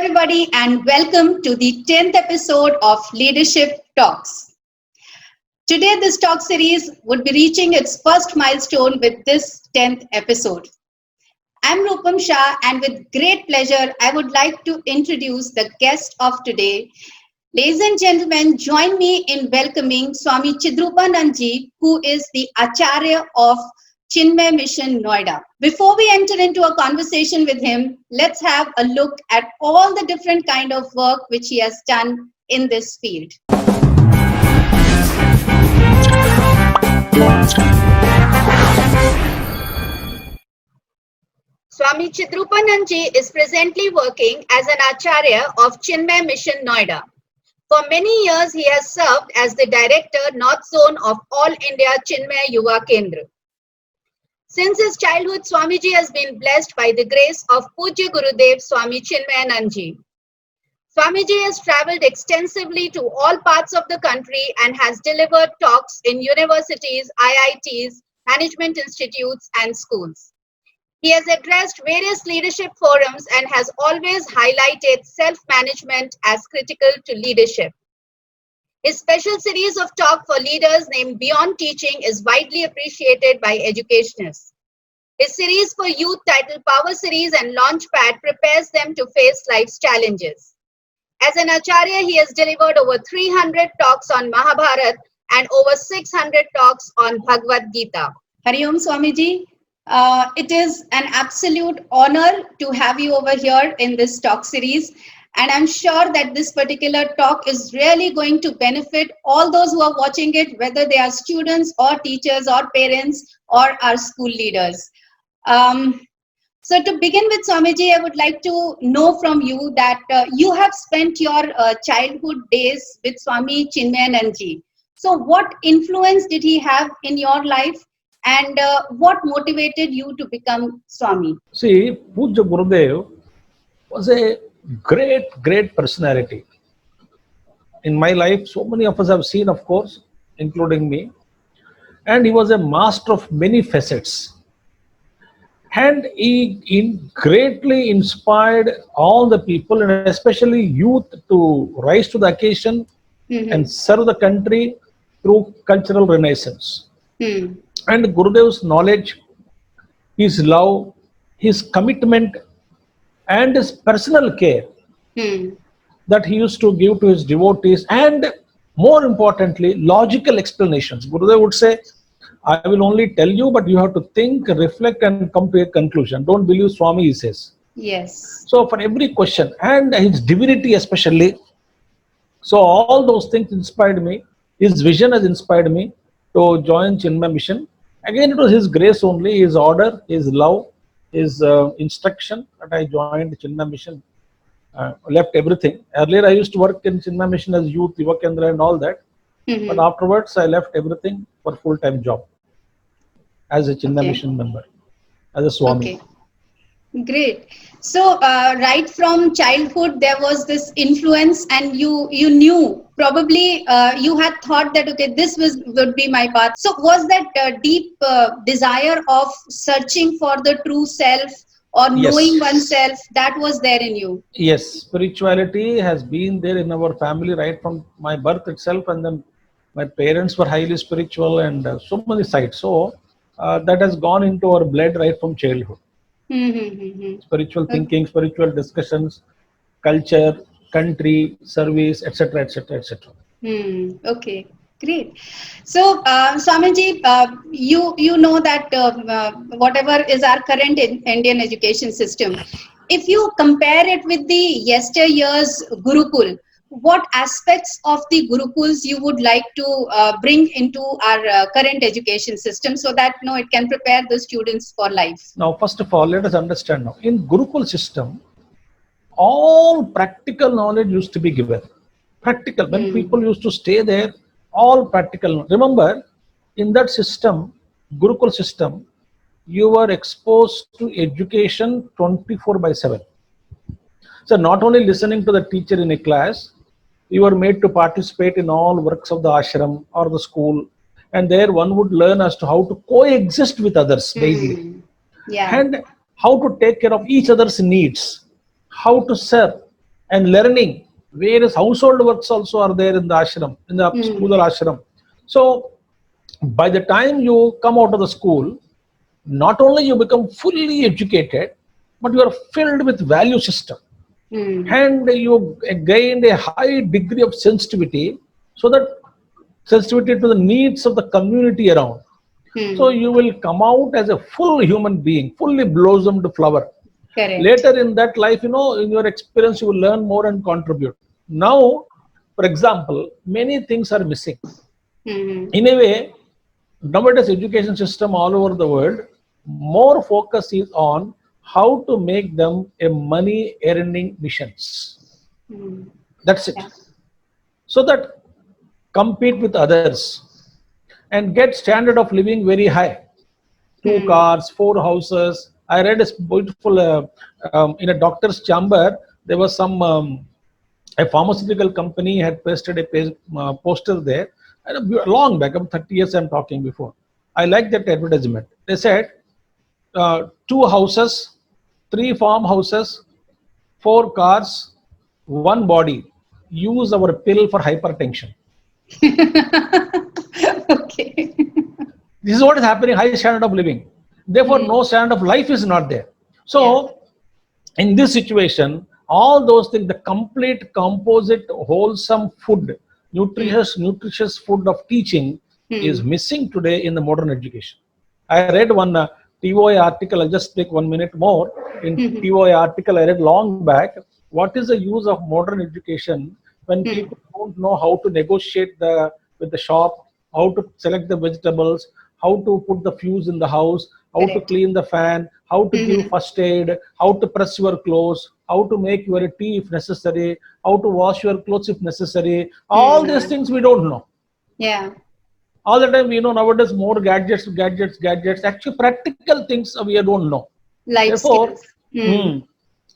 everybody, and welcome to the 10th episode of Leadership Talks. Today, this talk series would be reaching its first milestone with this 10th episode. I'm Rupam Shah, and with great pleasure, I would like to introduce the guest of today. Ladies and gentlemen, join me in welcoming Swami Chidrupanand, who is the Acharya of Chinmay Mission, Noida. Before we enter into a conversation with him, let's have a look at all the different kind of work which he has done in this field. Swami Chidrupanand is presently working as an Acharya of Chinmay Mission, Noida. For many years, he has served as the Director, North Zone of All India Chinmay Yuva Kendra. Since his childhood, Swamiji has been blessed by the grace of Pujya Gurudev Swami Chinmayanand. Swamiji has travelled extensively to all parts of the country and has delivered talks in universities, IITs, management institutes and schools. He has addressed various leadership forums and has always highlighted self-management as critical to leadership. His special series of talk for leaders named Beyond Teaching is widely appreciated by educationists. His series for youth titled Power Series and Launchpad prepares them to face life's challenges. As an Acharya, he has delivered over 300 talks on Mahabharata and over 600 talks on Bhagavad Gita. Hari Om Swamiji, it is an absolute honor to have you over here in this talk series. And I'm sure that this particular talk is really going to benefit all those who are watching it, whether they are students or teachers or parents or our school leaders. So to begin with, Swamiji, I would like to know from you that you have spent your childhood days with Swami Chinmayanand. So what influence did he have in your life and what motivated you to become Swami? See, Pujya Gurudev was a great personality in my life. So many of us have seen, of course, including me, and he was a master of many facets, and he greatly inspired all the people and especially youth to rise to the occasion and serve the country through cultural renaissance. And Gurudev's knowledge, his love, his commitment and his personal care that he used to give to his devotees, and more importantly, logical explanations. Gurudev would say, I will only tell you, but you have to think, reflect and come to a conclusion. Don't believe Swami, he says. Yes. So for every question, and his divinity especially, so all those things inspired me. His vision has inspired me to join Chinmay Mission. Again, it was his grace only, his order, his love, his instruction that I joined Chinmay Mission. Left everything. Earlier I used to work in Chinmay Mission as youth, Yuva Kendra and all that. But afterwards I left everything for full-time job as a Chinmay Mission member, as a Swami. Okay. Great. So right from childhood there was this influence, and you knew probably you had thought that okay, this would be my path. So was that deep desire of searching for the true self or knowing oneself that was there in you? Yes, spirituality has been there in our family right from my birth itself, and then my parents were highly spiritual and so many sides. So that has gone into our blood right from childhood. Spiritual thinking, spiritual discussions, culture, country, service, etc., etc., etc. Okay, great. So, Swamiji, you know that whatever is our current Indian education system, if you compare it with the yesteryear's Gurukul, what aspects of the Gurukuls you would like to bring into our current education system so that it can prepare the students for life? Now, first of all, let us understand now. In Gurukul system, all practical knowledge used to be given. Practical. When people used to stay there, all practical. Remember, in that system, Gurukul system, you were exposed to education 24/7. So not only listening to the teacher in a class, you were made to participate in all works of the ashram or the school, and there one would learn as to how to coexist with others daily. Yeah. And how to take care of each other's needs, how to serve. and learning. Various household works also are there in the ashram, in the school or ashram. So by the time you come out of the school, not only you become fully educated, but you are filled with value system, and you gained a high degree of sensitivity, so that sensitivity to the needs of the community around. So you will come out as a full human being, fully blossomed flower. Correct. Later in that life, in your experience, you will learn more and contribute. Now, for example, many things are missing. In a way, nowadays education system all over the world, more focus is on how to make them a money earning missions. That's it. Yeah. So that compete with others and get standard of living very high. 2 cars, 4 houses. I read a beautiful in a doctor's chamber. There was some a pharmaceutical company had pasted a poster there, and long back, about 30 years I'm talking before. I like that advertisement. They said 2 houses, 3 farmhouses, 4 cars, 1 body. Use our pill for hypertension. Okay. This is what is happening, high standard of living. Therefore, no standard of life is not there. So, in this situation, all those things, the complete composite, wholesome food, nutritious food of teaching is missing today in the modern education. I read one TOI article, I'll just take 1 minute more. In TOI article I read long back, what is the use of modern education when people don't know how to negotiate with the shop, how to select the vegetables, how to put the fuse in the house, how to clean the fan, how to give first aid, how to press your clothes, how to make your tea if necessary, how to wash your clothes if necessary. All these things we don't know. Yeah. All the time we know nowadays more gadgets. Actually, practical things we don't know. Life Therefore, skills.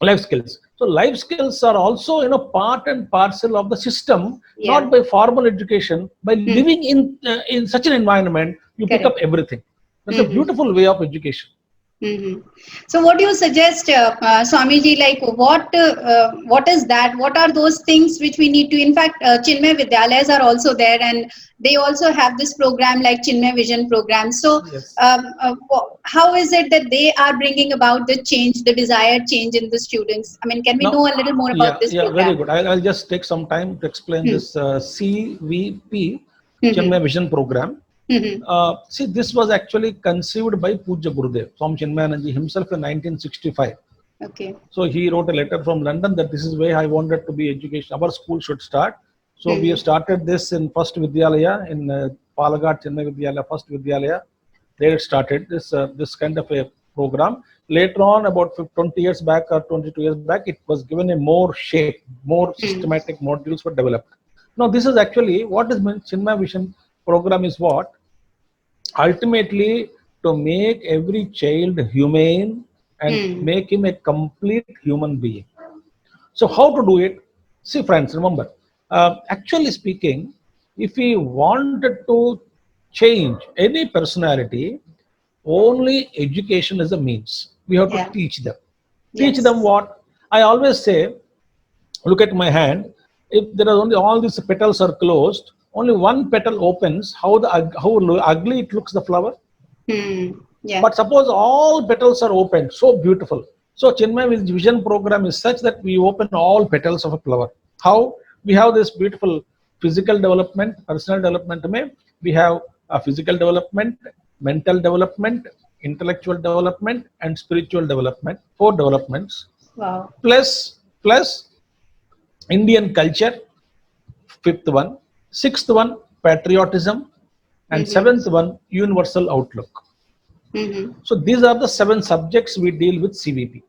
life skills. So life skills are also part and parcel of the system, Yeah. not by formal education. By living in such an environment, you pick up everything. That's a beautiful way of education. So what do you suggest, Swamiji, like what is that? What are those things which we need to, in fact, Chinmay Vidyalayas are also there, and they also have this program like Chinmay Vision program. So Yes. how is it that they are bringing about the change, the desired change in the students? I mean, can we Now, know a little more about this program? very good. I'll just take some time to explain this CVP, Chinmay Vision program. See, this was actually conceived by Puja Gurudev, Swami Chinmayanandaji himself in 1965. Okay. So he wrote a letter from London that this is where I wanted to be education. Our school should start. So we have started this in first Vidyalaya in Palakkad, Chinmay Vidyalaya, first Vidyalaya. They started this kind of a program. Later on, about 20 years back or 22 years back, it was given a more shape, more systematic modules were developed. Now, this is actually what is meant. Chinmay Vision program is what? Ultimately, to make every child humane and make him a complete human being. So how to do it? See, friends, remember, actually speaking, if we wanted to change any personality, only education is a means. We have to teach them. Teach them what? I always say, look at my hand. If there are only all these petals are closed, only one petal opens. How ugly it looks, the flower. Yeah. But suppose all petals are open, so beautiful. So Chinmay Vision program is such that we open all petals of a flower. How? We have this beautiful physical development, personal development. We have a physical development, mental development, intellectual development, and spiritual development. 4 developments. Wow. Plus Indian culture, 5th one. 6th one, patriotism. And 7th one, universal outlook. So these are the 7 subjects we deal with CVP.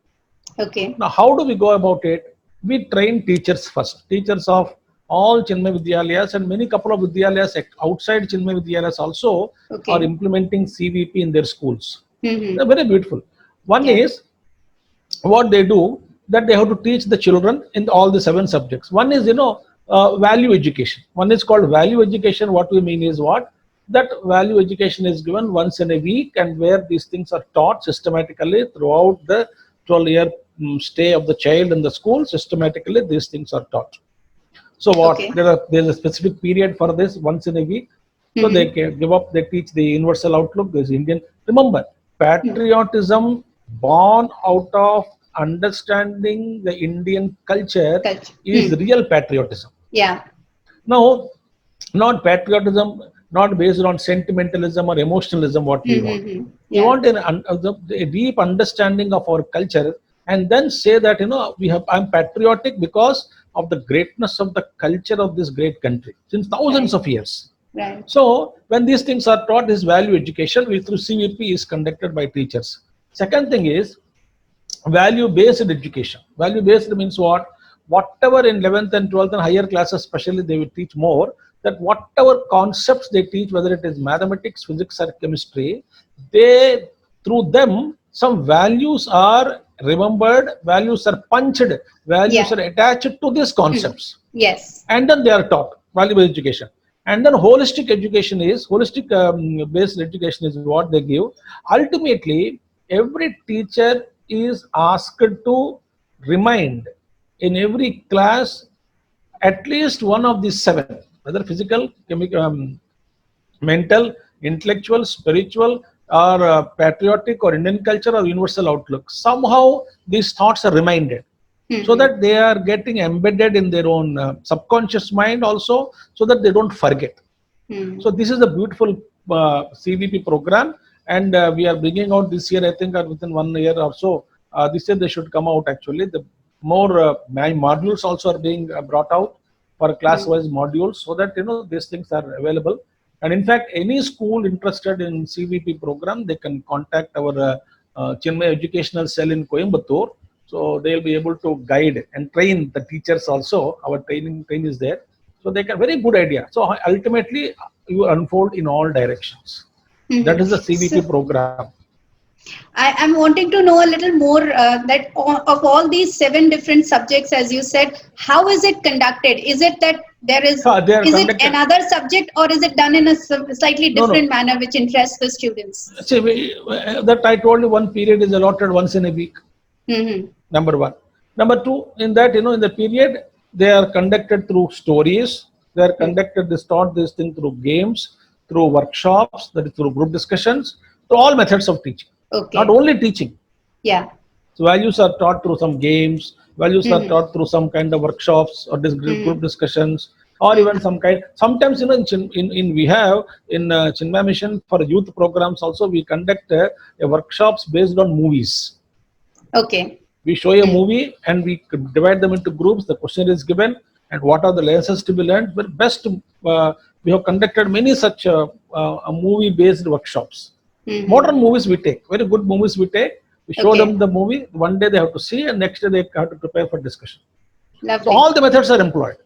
Okay. Now, how do we go about it? We train teachers first. Teachers of all Chinmay Vidyalayas and many couple of Vidyalayas outside Chinmay Vidyalayas also are implementing CVP in their schools. They're very beautiful. One is what they do, that they have to teach the children in all the 7 subjects. One is, value education. One is called value education. What we mean is what? That value education is given once in a week, and where these things are taught systematically throughout the 12-year stay of the child in the school, systematically these things are taught. So what? Okay. There's a specific period for this once in a week. So they can give up. They teach the universal outlook. There's Indian. Remember, patriotism born out of understanding the Indian culture Culture. is real patriotism. Yeah. Now, not patriotism, not based on sentimentalism or emotionalism. What we want. We Yeah. want a deep understanding of our culture, and then say that I'm patriotic because of the greatness of the culture of this great country since thousands of years. Right. So when these things are taught, this value education through CVP is conducted by teachers. Second thing is value-based education. Value-based means what? Whatever in 11th and 12th and higher classes especially they will teach more, that whatever concepts they teach, whether it is mathematics, physics or chemistry, they through them some values are remembered, values are punched, values are attached to these concepts. Yes. And then they are taught value-based education. And then holistic education is based education is what they give. Ultimately, every teacher is asked to remind in every class at least one of these seven, whether physical, chemical, mental, intellectual, spiritual, or patriotic, or Indian culture, or universal outlook. Somehow these thoughts are reminded, so that they are getting embedded in their own subconscious mind also, so that they don't forget. So this is a beautiful CVP program, and we are bringing out this year, I think within 1 year or so. This year they should come out actually. The more modules also are being brought out for class-wise modules, so that these things are available. And in fact, any school interested in CVP program, they can contact our Chinmay Educational Cell in Coimbatore. So they'll be able to guide and train the teachers also. Our training is there. So they can, very good idea. So ultimately, you unfold in all directions. That is the CVP program. I'm wanting to know a little more that of all these 7 different subjects, as you said, how is it conducted? Is it that there is it another subject, or is it done in a slightly different manner which interests the students? See, that I told you, one period is allotted once in a week. Number one. Number two, in that, in the period, they are conducted through stories. They are conducted, they start this thing through games, through workshops, that is through group discussions, through all methods of teaching. Okay. Not only teaching. Yeah. So values are taught through some games, values are taught through some kind of workshops or group discussions, or even some kind. Sometimes, we have in Chinmay Mission for youth programs also, we conduct a workshops based on movies. Okay. We show a movie and we divide them into groups. The question is given and what are the lessons to be learned. But we have conducted many such movie-based workshops. Modern movies we take, very good movies we take. We show them the movie. One day they have to see, and next day they have to prepare for discussion. Lovely. So all the methods are employed.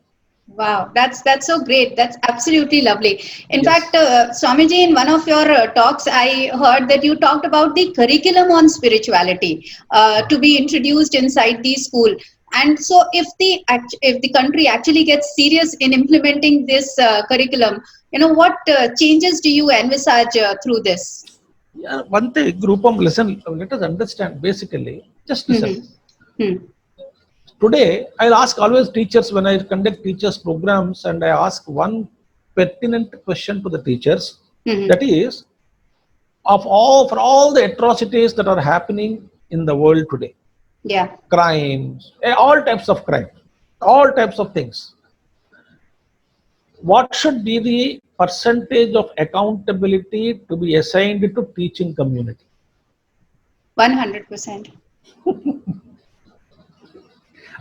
Wow, that's so great. That's absolutely lovely. In fact, Swamiji, in one of your talks, I heard that you talked about the curriculum on spirituality to be introduced inside the school. And so, if the country actually gets serious in implementing this curriculum, what changes do you envisage through this? Yeah, one thing, Groupam, listen. Let us understand. Basically, just listen. Today, I'll ask always teachers when I conduct teachers programs, and I ask one pertinent question to the teachers. That is, for all the atrocities that are happening in the world today. Yeah. Crimes, all types of crime, all types of things. What should be the percentage of accountability to be assigned to teaching community? 100%.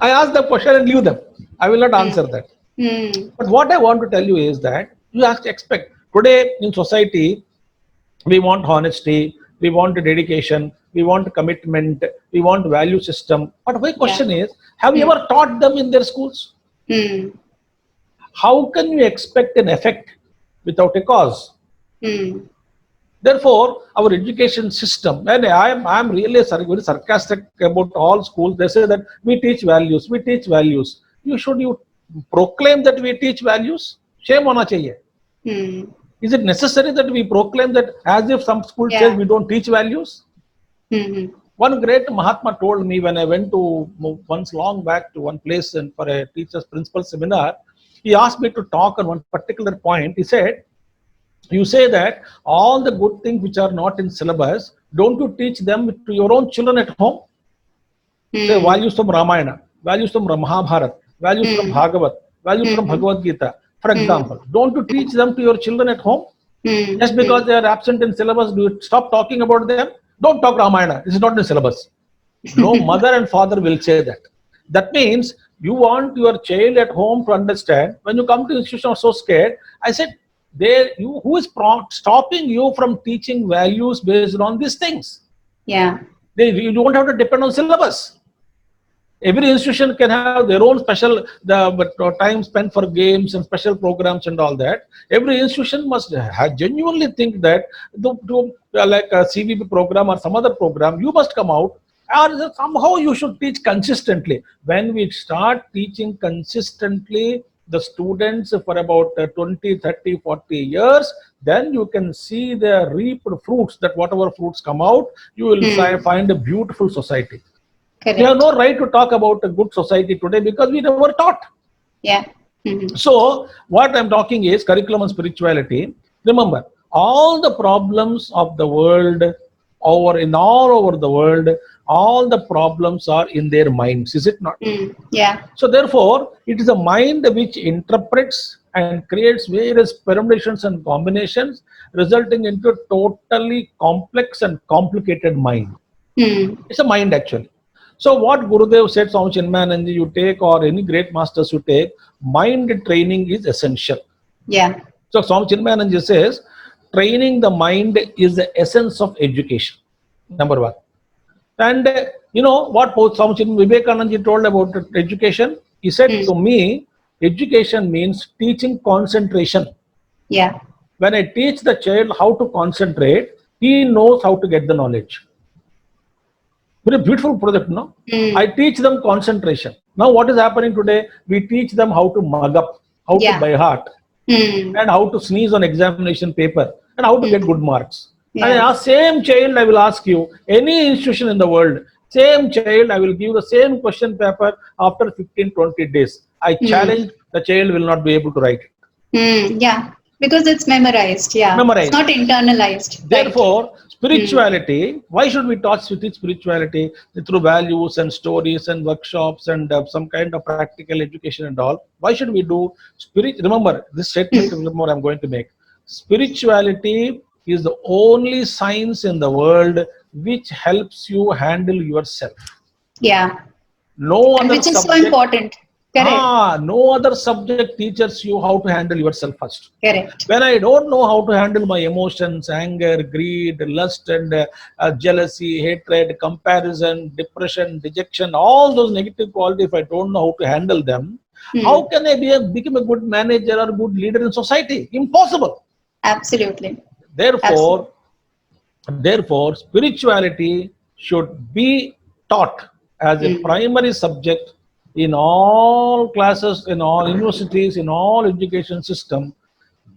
I asked the question and leave them. I will not answer that. But what I want to tell you is that you have to expect. Today in society, we want honesty, we want dedication, we want commitment, we want value system. But my question is, have you ever taught them in their schools? How can you expect an effect without a cause? Therefore, our education system, and I'm really very sarcastic about all schools. They say that we teach values, we teach values. You proclaim that we teach values? Shame hona chahiye. Is it necessary that we proclaim that as if some school says we don't teach values? One great Mahatma told me when I went to once long back to one place and for a teacher's principal seminar, he asked me to talk on one particular point. He said, you say that all the good things which are not in syllabus, don't you teach them to your own children at home? Say values from Ramayana, values from Mahabharata, values from Bhagavat, values from Bhagavad Gita. For example, don't you teach them to your children at home? Just because they are absent in syllabus, do you stop talking about them? Don't talk Ramayana. This is not in syllabus. No mother and father will say that. That means you want your child at home to understand. When you come to institution, are so scared. I said, who is stopping you from teaching values based on these things? Yeah. You don't have to depend on syllabus. Every institution can have their own special time spent for games and special programs and all that. Every institution must genuinely think that like a CVP program or some other program, you must come out, or somehow you should teach consistently. When we start teaching consistently the students for about 20, 30, 40 years, then you can see the reaped fruits, that whatever fruits come out, you will find a beautiful society. Correct. We have no right to talk about a good society today because we never taught. Yeah. So what I'm talking is curriculum and spirituality. Remember, all the problems of the world, all over the world, all the problems are in their minds, is it not? Yeah. So therefore, it is a mind which interprets and creates various permutations and combinations, resulting into totally complex and complicated mind. It's a mind actually. So what Gurudev said, Swami Chinmayananda, you take, or any great masters you take, mind training is essential. Yeah. So Swami Chinmayananda says, training the mind is the essence of education. Number one. And you know what Swami Vivekananda told about education? He said to me, education means teaching concentration. Yeah. When I teach the child how to concentrate, he knows how to get the knowledge. Very beautiful project, no? I teach them concentration. Now what is happening today? We teach them how to mug up, how to by heart, and how to sneeze on examination paper, and how to get good marks. And I ask same child, I will ask you, any institution in the world, same child, I will give the same question paper after 15, 20 days. I challenge the child will not be able to write it. Yeah, because it's memorized. Yeah, memorized. It's not internalized. Therefore, spirituality, why should we teach spirituality? Through values and stories and workshops and some kind of practical education and all. Why should we do remember this statement, remember I'm going to make. Spirituality is the only science in the world which helps you handle yourself. Yeah. No other which is so important. Correct. No other subject teaches you how to handle yourself first. Correct. When I don't know how to handle my emotions, anger, greed, lust, and jealousy, hatred, comparison, depression, dejection, all those negative qualities, if I don't know how to handle them, how can I become a good manager or good leader in society? Impossible. Absolutely. Therefore, spirituality should be taught as a primary subject in all classes, in all universities, in all education system.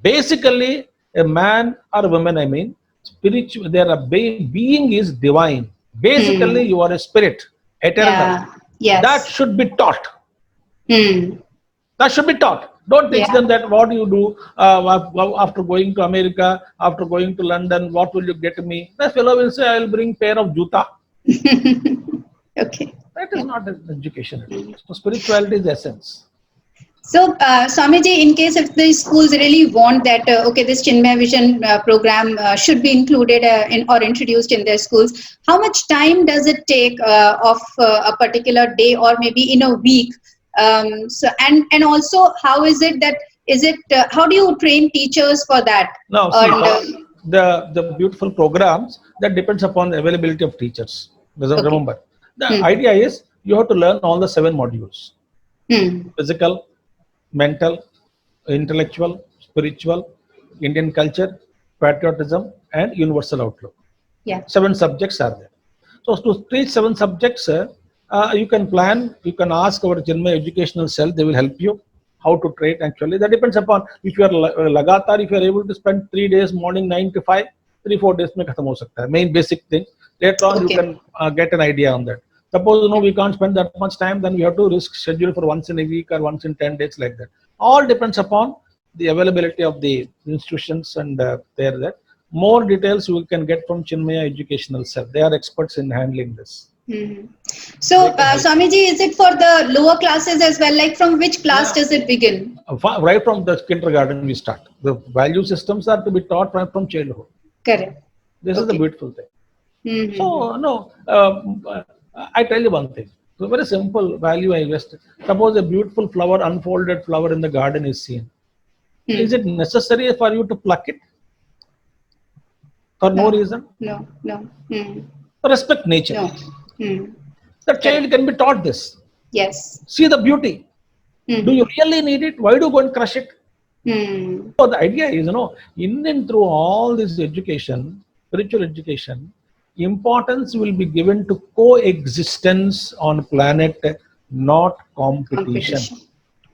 Basically, a man or a woman, I mean, spiritual, being is divine. Basically, you are a spirit, eternal. Yeah. Yes. That should be taught. That should be taught. Don't teach them that what you do after going to America, after going to London, what will you get me? The fellow will say, I will bring pair of juta. Okay. That is not an education. So spirituality is the essence. So, Swamiji, in case if the schools really want that, this Chinmaya Vision program should be included or introduced in their schools, how much time does it take of a particular day or maybe in a week? And also, how is it that, how do you train teachers for that? Now, the beautiful programs, that depends upon the availability of teachers. Remember, the idea is you have to learn all the 7 modules. Physical, mental, intellectual, spiritual, Indian culture, patriotism, and universal outlook. 7 subjects are there. So to teach 7 subjects, you can plan, you can ask our Chinmaya educational cell, they will help you how to train actually. That depends upon if you are lagatar, if you are able to spend 3 days morning 9 to 5, 3-4 days में खत्म हो सकता है. Main basic things. Later on, you Okay. can get an idea on that. Suppose we can't spend that much time, then we have to risk schedule for once in a week or once in 10 days like that. All depends upon the availability of the institutions and that. More details you can get from Chinmaya Educational Cell. They are experts in handling this. Mhm. So, Swamiji, is it for the lower classes as well? Like from which class does it begin? Right from the kindergarten we start. The value systems are to be taught right from childhood. Correct. This is the beautiful thing. Mhm. So, no, I tell you one thing. So very simple value I invest. Suppose a beautiful flower, unfolded flower in the garden is seen. Is it necessary for you to pluck it? For no reason? No, no. Respect nature. No. The child can be taught this. Yes. See the beauty. Do you really need it? Why do you go and crush it? So the idea is, in and through all this education, spiritual education, importance will be given to coexistence on planet, not competition.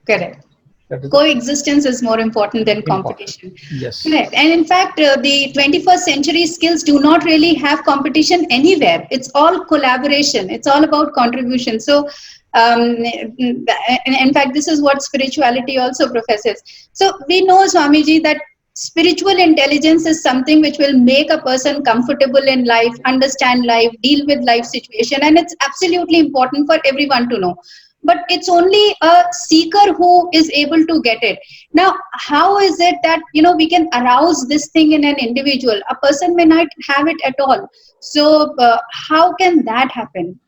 Correct. That is Coexistence is more important than competition. Yes. Correct. And in fact, the 21st century skills do not really have competition anywhere. It's all collaboration. It's all about contribution. So, in fact, this is what spirituality also professes. So we know, Swamiji, that spiritual intelligence is something which will make a person comfortable in life, understand life, deal with life situation, and it's absolutely important for everyone to know. But it's only a seeker who is able to get it. Now, how is it that we can arouse this thing in an individual? A person may not have it at all. So how can that happen?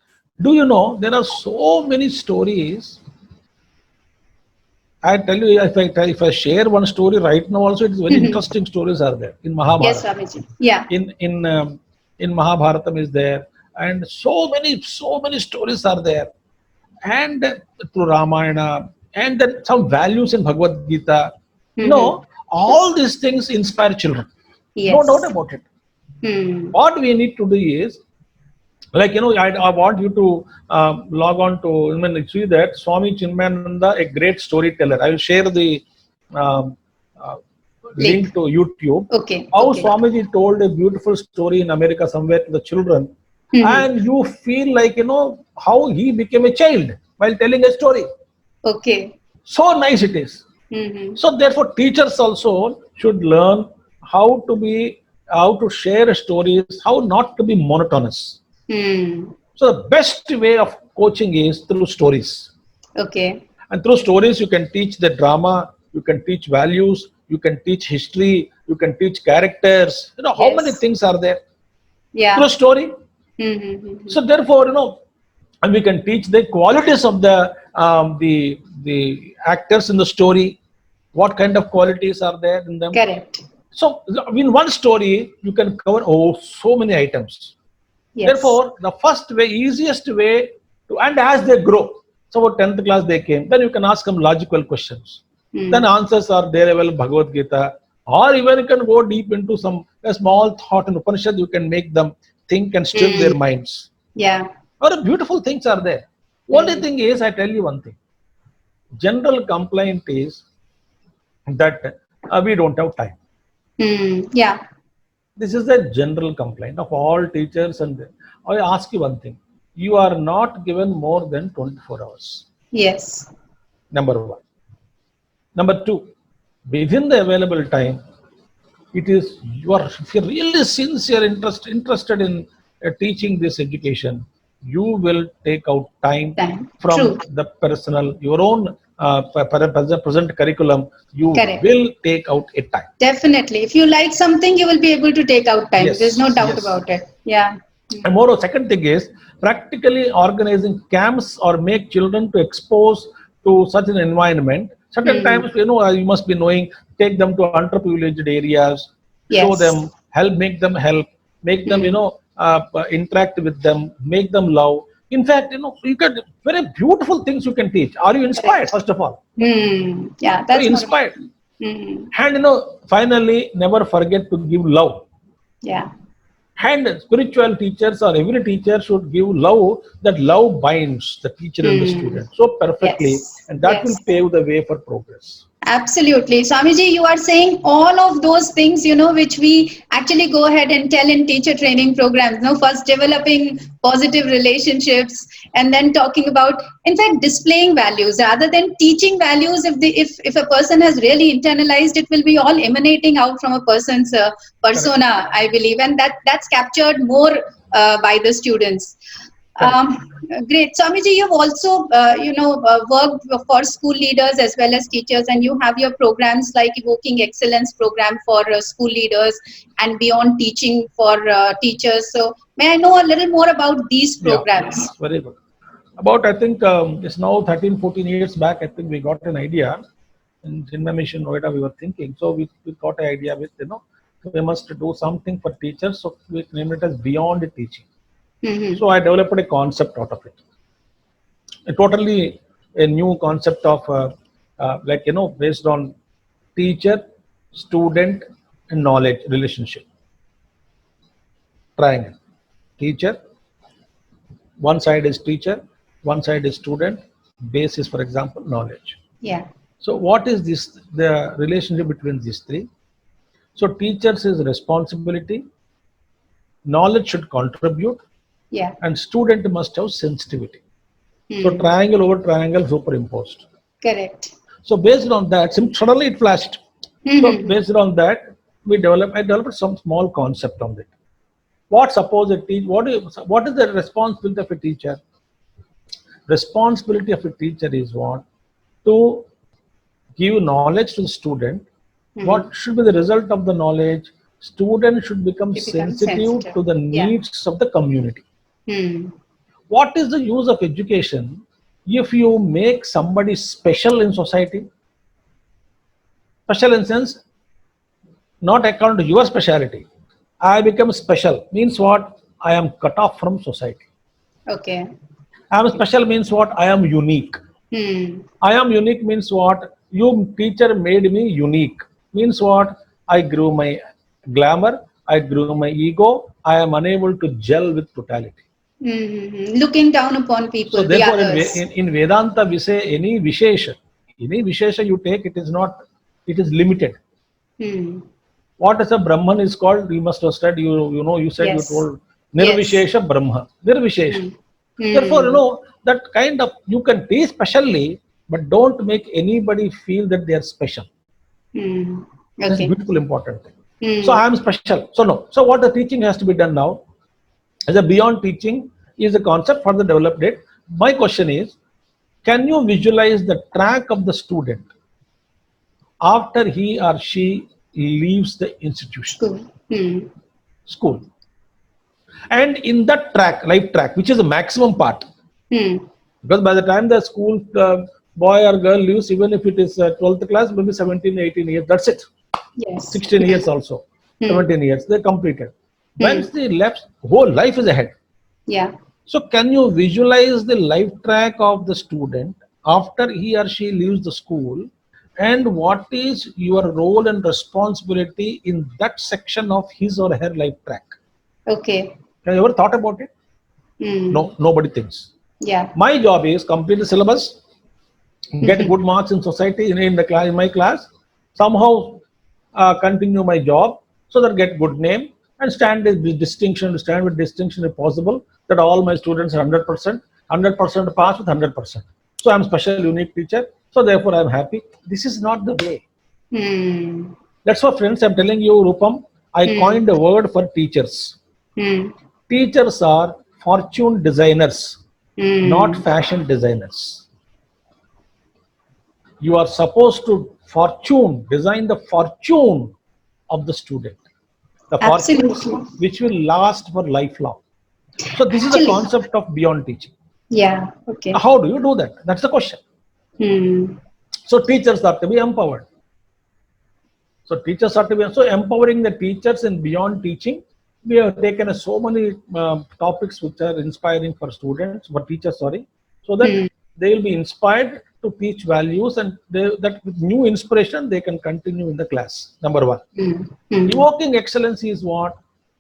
Do you know there are so many stories? I tell you, if I share one story right now, also it's very interesting stories are there in Mahabharata. Yes, Swamiji. Yeah. In Mahabharatam is there, and so many stories are there, and through Ramayana, and then some values in Bhagavad Gita. All these things inspire children. Yes. No doubt about it. What we need to do is, I want you to log on to, see that Swami Chinmayananda, a great storyteller. I will share the link to YouTube. Okay. How Swamiji told a beautiful story in America somewhere to the children. And you feel like, how he became a child while telling a story. Okay. So nice it is. So therefore, teachers also should learn how to share stories, how not to be monotonous. So the best way of coaching is through stories. Okay. And through stories, you can teach the drama, you can teach values, you can teach history, you can teach characters. How many things are there? Yeah. Through story. So therefore, and we can teach the qualities of the actors in the story. What kind of qualities are there in them? Correct. So in one story, you can cover so many items. Yes. Therefore, the first way, easiest way and as they grow, so about 10th class they came, then you can ask them logical questions. Then answers are there available Bhagavad Gita, or even you can go deep into a small thought in Upanishad, you can make them think and stir their minds. Yeah. Or beautiful things are there. Only thing is, I tell you one thing. General complaint is that we don't have time. Yeah. This is the general complaint of all teachers. And I ask you one thing. You are not given more than 24 hours. Yes. Number one. Number two, within the available time, if you're really sincere, interested in teaching this education, you will take out time from the personal, your own present curriculum, you will take out a time. Definitely. If you like something, you will be able to take out time. There's no doubt about it. Yeah. And moreover, second thing is practically organizing camps or make children to expose to such an environment. Certain times, you must be knowing, take them to underprivileged areas, show them, make them, interact with them, make them love. In fact, you can very beautiful things you can teach. Are you inspired, first of all? Yeah, that's inspired. And finally, never forget to give love. Yeah. And spiritual teachers or every teacher should give love. That love binds the teacher and the student so perfectly, and that will pave the way for progress. Absolutely. Swamiji, you are saying all of those things, which we actually go ahead and tell in teacher training programs. First developing positive relationships and then talking about, in fact, displaying values rather than teaching values. If a person has really internalized, it will be all emanating out from a person's persona, I believe. And that's captured more by the students. Great. Swamiji, you've also, worked for school leaders as well as teachers, and you have your programs like Evoking Excellence program for school leaders and Beyond Teaching for teachers. So may I know a little more about these programs? Yeah, very good. About, I think, it's now 13, 14 years back, I think we got an idea. In Chinmay Mission Noida, we were thinking. So we got an idea with, we must do something for teachers. So we named it as Beyond Teaching. Mm-hmm. So I developed a concept out of it. A totally a new concept of based on teacher, student, and knowledge relationship. Triangle. Teacher, one side is teacher, one side is student, base is, for example, knowledge. Yeah. So what is this, the relationship between these three? So teachers is responsibility, knowledge should contribute, Yeah. and student must have sensitivity. Hmm. So triangle over triangle superimposed. Correct. So based on that, suddenly it flashed. So based on that, I developed some small concept on it. What suppose a teacher, what is the responsibility of a teacher? Responsibility of a teacher is what? To give knowledge to the student. What should be the result of the knowledge? Student should become sensitive to the needs of the community. What is the use of education if you make somebody special in society? Special in sense, not according to your speciality. I become special means what? I am cut off from society. Okay. I am special means what? I am unique. I am unique means what? You teacher made me unique. Means what? I grew my glamour, I grew my ego, I am unable to gel with totality. Looking down upon people. So therefore in Vedanta we say any Vishesha you take, it is not, it is limited. What is a Brahman is called, you must have studied, you said, yes. You told Nirvishesha Brahma. Nirvishesha. Therefore, that kind of, you can teach specially, but don't make anybody feel that they are special. That's a beautiful, important thing. So I am special. So no. So what the teaching has to be done now, as a Beyond Teaching is a concept for the developed date. My question is, can you visualize the track of the student after he or she leaves the institution? School. And in that track, life track, which is the maximum part, because by the time the school boy or girl leaves, even if it is 12th class, maybe 17, 18 years, that's it. Yes. 16 years also, 17 years, they completed. Once they left, whole life is ahead. Yeah. So can you visualize the life track of the student after he or she leaves the school, and what is your role and responsibility in that section of his or her life track? Okay. Have you ever thought about it? No, nobody thinks. Yeah. My job is complete the syllabus, get good marks in society, in the class, in my class, somehow continue my job so that get good name and stand with distinction if possible, that all my students are 100%, 100% pass with 100%. So I'm special, unique teacher. So therefore I'm happy. This is not the way. That's why, friends, I'm telling you, Rupam, I coined a word for teachers. Teachers are fortune designers, not fashion designers. You are supposed to design the fortune of the student. The fortune which will last for lifelong. So this is the concept of Beyond Teaching. Yeah. Okay. How do you do that? That's the question. So teachers have to be empowered. So teachers have to be, so empowering the teachers in Beyond Teaching. We have taken so many topics which are inspiring for students, for teachers, sorry, so that they will be inspired to teach values, and that with new inspiration they can continue in the class. Number one. Evoking excellence is what?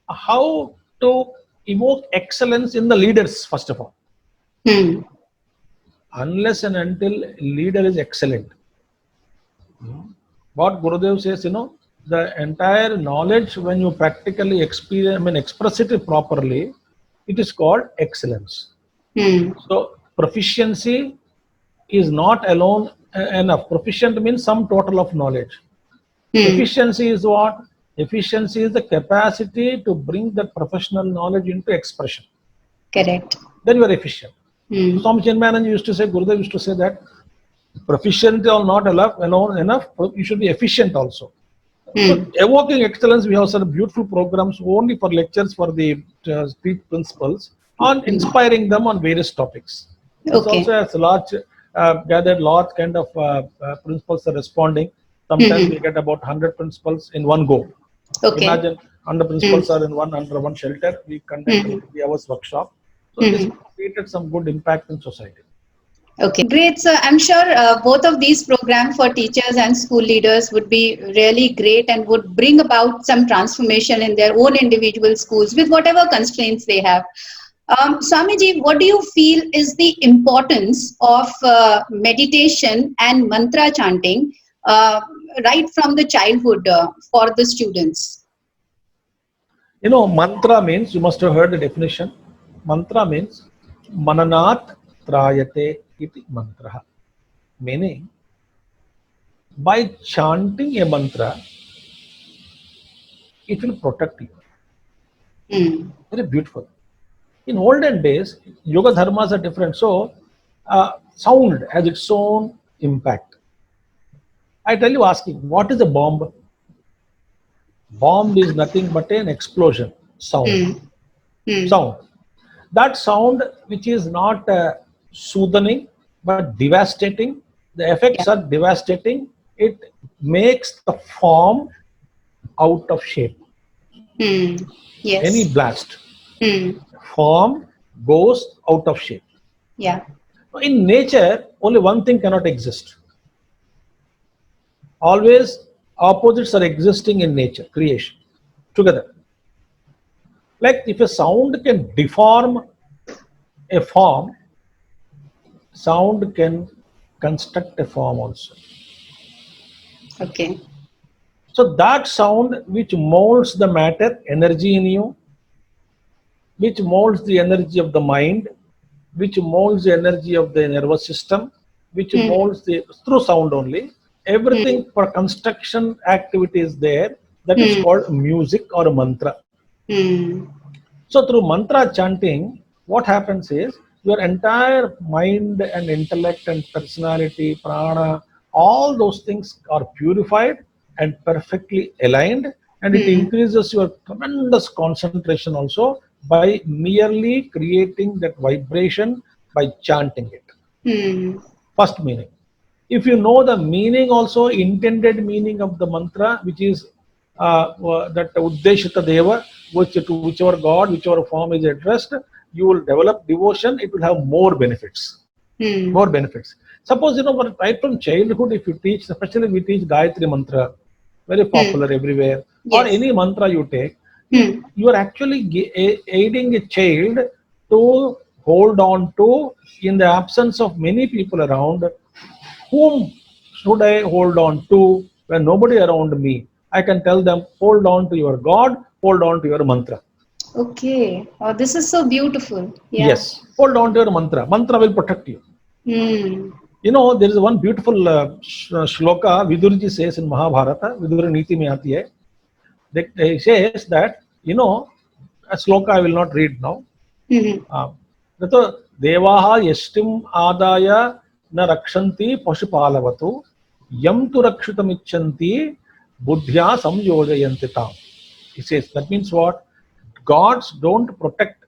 How to evoke excellence in the leaders, first of all. Unless and until leader is excellent, What Gurudev says, the entire knowledge, when you practically express it properly, it is called excellence. So proficiency is not alone enough. Proficient means some total of knowledge. Efficiency is what? Efficiency is the capacity to bring that professional knowledge into expression. Correct. Then you are efficient. Swami Chinmayananda used to say, Gurudev used to say that proficient or not enough, you should be efficient also. So evoking excellence, we have some beautiful programs only for lectures for the street principals on inspiring them on various topics. This also has large gathered large kind of principals are responding. Sometimes we get about 100 principals in one go. Imagine 100 principals are in under one shelter. We conduct 3 hours workshop. So this created some good impact in society. Okay, great. So I'm sure both of these programs for teachers and school leaders would be really great and would bring about some transformation in their own individual schools with whatever constraints they have. Swamiji, what do you feel is the importance of meditation and mantra chanting right from the childhood for the students? Mantra means, you must have heard the definition. Mantra means mananat trayate iti mantra. Meaning, by chanting a mantra, it will protect you. Very beautiful. In olden days, yoga dharmas are different. So, sound has its own impact. I tell you, asking, what is a bomb? Bomb is nothing but an explosion. Sound. Sound. That sound, which is not soothing but devastating, the effects are devastating. It makes the form out of shape. Yes. Any blast. Form goes out of shape. Yeah. In nature, only one thing cannot exist. Always opposites are existing in nature, creation, together. Like if a sound can deform a form, sound can construct a form also. Okay. So that sound which molds the matter, energy in you, which molds the energy of the mind, which molds the energy of the nervous system, which molds through sound only, everything for construction activity is there. That is called music or mantra. So through mantra chanting, what happens is your entire mind and intellect and personality, prana, all those things are purified and perfectly aligned, and it increases your tremendous concentration also by merely creating that vibration by chanting it. First meaning. If you know the meaning also, intended meaning of the mantra, which is that Uddeshita Deva, to whichever God, whichever form is addressed, you will develop devotion, it will have more benefits. More benefits. Suppose, right from childhood, if you teach, especially we teach Gayatri Mantra, very popular everywhere, or any mantra you take, you are actually aiding a child to hold on to, in the absence of many people around, whom should I hold on to when nobody around me? I can tell them, hold on to your God, hold on to your mantra. Okay. Oh, this is so beautiful. Yeah. Yes, hold on to your mantra. Mantra will protect you. There is one beautiful shloka Vidurji says in Mahabharata, Vidur Niti mein aati hai. He says that, a shloka I will not read now. Devaha yashtim adaya na rakshanti pashupalavatu yam tu rakshitam icchanti buddhya samyojayanti tam. He says, that means what? Gods don't protect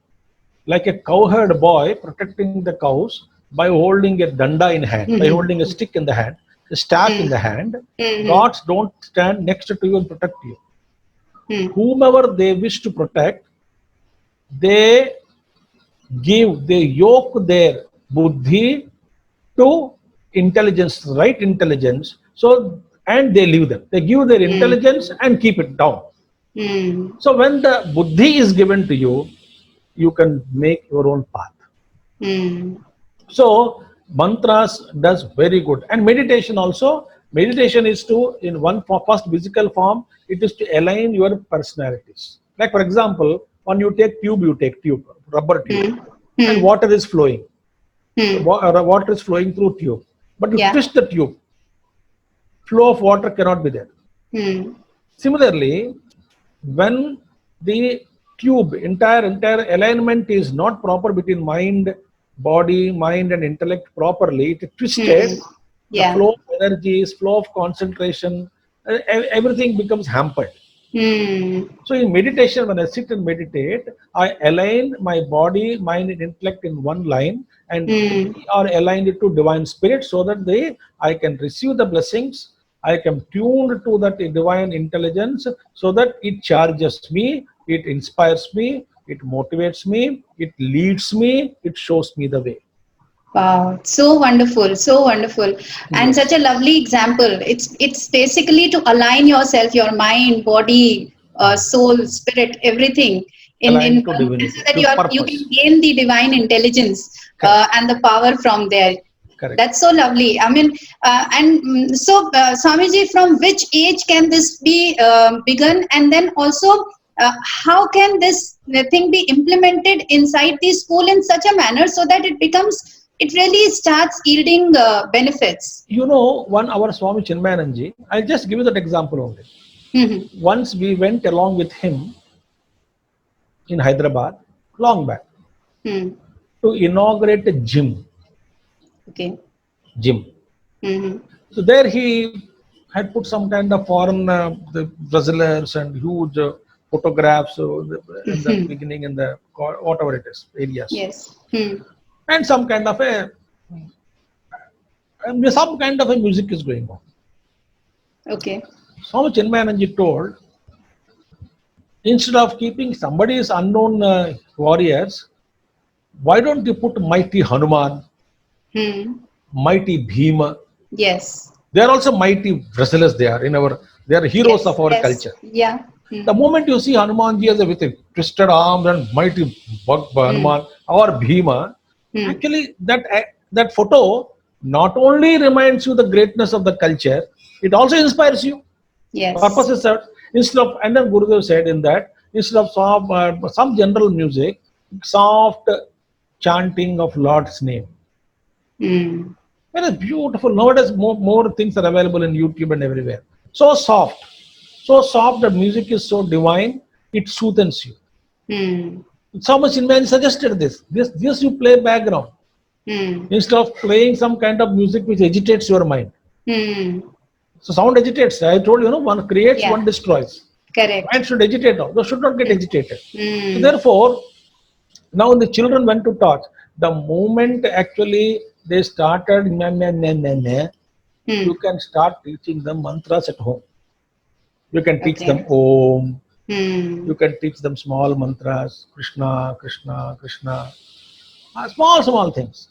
like a cowherd boy protecting the cows by holding a danda in hand, by holding a stick in the hand, a staff in the hand. Gods don't stand next to you and protect you. Whomever they wish to protect, they yoke their buddhi to intelligence, right intelligence. So, and they leave them. They give their intelligence and keep it down. So when the buddhi is given to you, you can make your own path. So mantras does very good, and meditation also. Meditation is to, in first physical form, it is to align your personalities. Like for example, when you take tube, rubber tube, and water is flowing. Water is flowing through tube, but you twist the tube, flow of water cannot be there. Similarly, when the tube entire alignment is not proper between mind and intellect properly, it is twisted. The flow of energies, flow of concentration, everything becomes hampered. So in meditation, when I sit and meditate, I align my body, mind and intellect in one line, and we are aligned to divine spirit, so that I can receive the blessings. I can tune to that divine intelligence, so that it charges me, it inspires me, it motivates me, it leads me, it shows me the way. Wow, so wonderful, and such a lovely example. It's basically to align yourself, your mind, body, soul, spirit, everything in to divinity, so that you can gain the divine intelligence and the power from there. Correct. That's so lovely. I mean, so Swamiji, from which age can this be begun, and then also how can this thing be implemented inside the school in such a manner so that it really starts yielding benefits? You know, our Swami Chinmayananji, I'll just give you that example only. Once we went along with him in Hyderabad, long back, to inaugurate a gym. Okay. Gym. So there he had put some kind of foreign the wrestlers and huge photographs in the beginning, in the whatever it is areas. Yes. And some kind of a music is going on. Okay. Swami Chinmayananji told, instead of keeping somebody's unknown warriors, why don't you put mighty Hanuman, mighty Bhima? Yes. They are also mighty wrestlers. They are heroes of our culture. Yeah. The moment you see Hanumanji as with a twisted arm and mighty Hanuman or Bhima, actually that photo not only reminds you the greatness of the culture, it also inspires you. Yes. Purpose is that and then Gurudev said in that, instead of some general music, soft chanting of Lord's name. Very beautiful. Nowadays, more things are available in YouTube and everywhere. So soft, the music is so divine, it soothes you. So much Chinmayananji suggested this you play background. Instead of playing some kind of music which agitates your mind. So sound agitates. I told you, one creates, one destroys. Correct. Mind should agitate now. They should not get agitated. So therefore, now the children went to touch. The moment actually they started, you can start teaching them mantras at home. You can teach them Om. You can teach them small mantras, Krishna, Krishna, Krishna. Small things.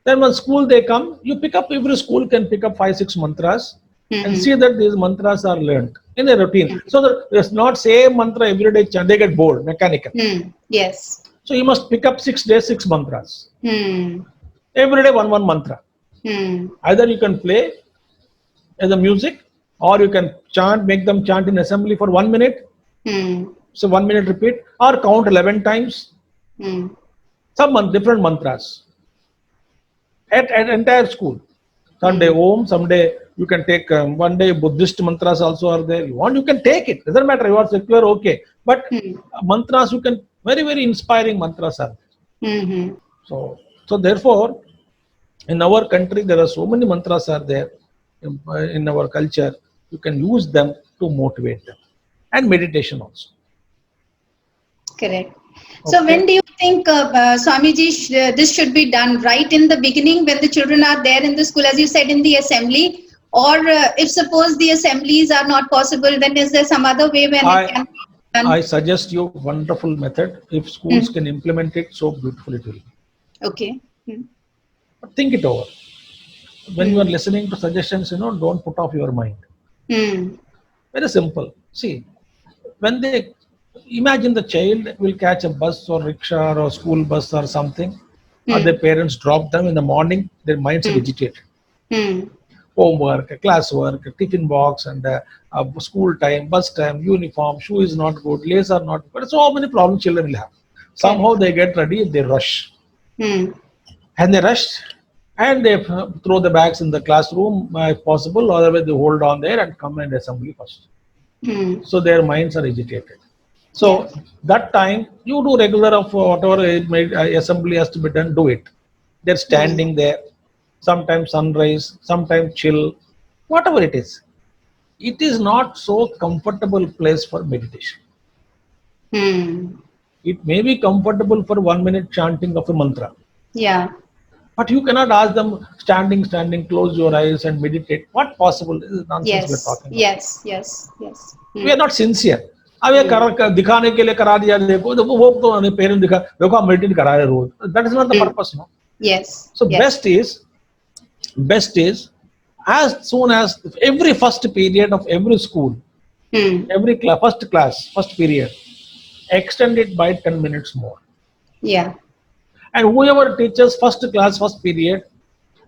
Then when school they come, every school can pick up 5-6 mantras and see that these mantras are learned in a routine. So that there's not same mantra every day, they get bored, mechanical. Yes. So you must pick up 6 days, 6 mantras. Every day one mantra. Either you can play as a music, or you can chant, make them chant in assembly for 1 minute. So 1 minute repeat, or count 11 times. Some different mantras. At entire school. Sunday Om, someday you can take one day Buddhist mantras also are there. You can take it. Doesn't matter. You are secular, okay. But mantras you can, very, very inspiring mantras are there. So therefore, in our country there are so many mantras are there in our culture. You can use them to motivate them. And meditation also. Correct. So when do you think, Swamiji, this should be done? Right in the beginning when the children are there in the school, as you said, in the assembly? Or if suppose the assemblies are not possible, then is there some other way when it can be done? I suggest you a wonderful method. If schools can implement it, so beautiful it will be. Okay. But think it over. When you are listening to suggestions, don't put off your mind. Very simple. See, when they imagine the child will catch a bus or rickshaw or school bus or something, or their parents drop them in the morning, their minds are agitated. homework, classwork, tiffin box, and school time, bus time, uniform, shoe is not good, lace are not good. So many problems children will have. Somehow they get ready, they rush. And they rush and they throw the bags in the classroom if possible, otherwise they hold on there and come and assembly first. So their minds are agitated. So that time you do regular of whatever assembly has to be done, do it. They're standing there, sometimes sunrise, sometimes chill, whatever it is. It is not so comfortable place for meditation. It may be comfortable for 1 minute chanting of a mantra. Yeah. But you cannot ask them standing, close your eyes and meditate. What possible? This is nonsense we're talking about. Yes. We are not sincere. अब ये दिखाने के लिए करा दिया, देखो वो तो पेरेंट दिखा, देखो आप मेडिटेट करा रहे रोज. That is not the purpose, no. Yes. So best is as soon as every first period of every school, every first period, extend it by 10 minutes more. Yeah. And whoever teaches first class, first period,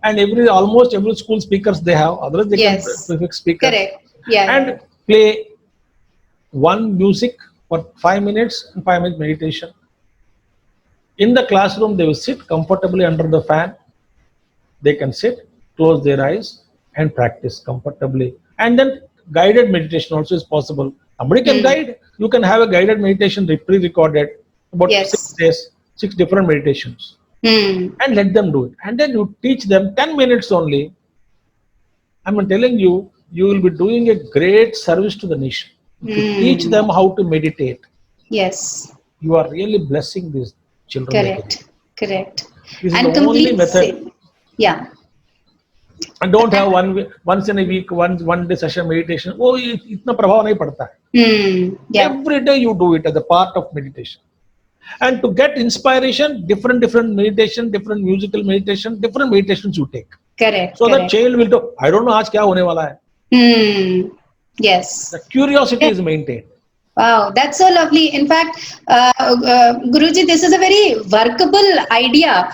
and almost every school speakers they have, others they can pick speakers. Correct. Yeah. And play one music for 5 minutes and 5 minutes meditation. In the classroom, they will sit comfortably under the fan. They can sit, close their eyes, and practice comfortably. And then guided meditation also is possible. Somebody can guide. You can have a guided meditation pre-recorded about 6 days, 6 different meditations, and let them do it. And then you teach them 10 minutes only. I'm telling you, you will be doing a great service to the nation. If you teach them how to meditate, yes, you are really blessing these children. Correct. This And is the only method. Yeah. And don't have once in a week, one day session meditation. Oh, itna prabhav nahi padta hai. Yeah. Every day you do it as a part of meditation. And to get inspiration, different meditation, different musical meditation, different meditations you take. Correct. So the child will do, I don't know aaj kya hone wala hai. Yes. The curiosity is maintained. Wow, that's so lovely. In fact, Guruji, this is a very workable idea,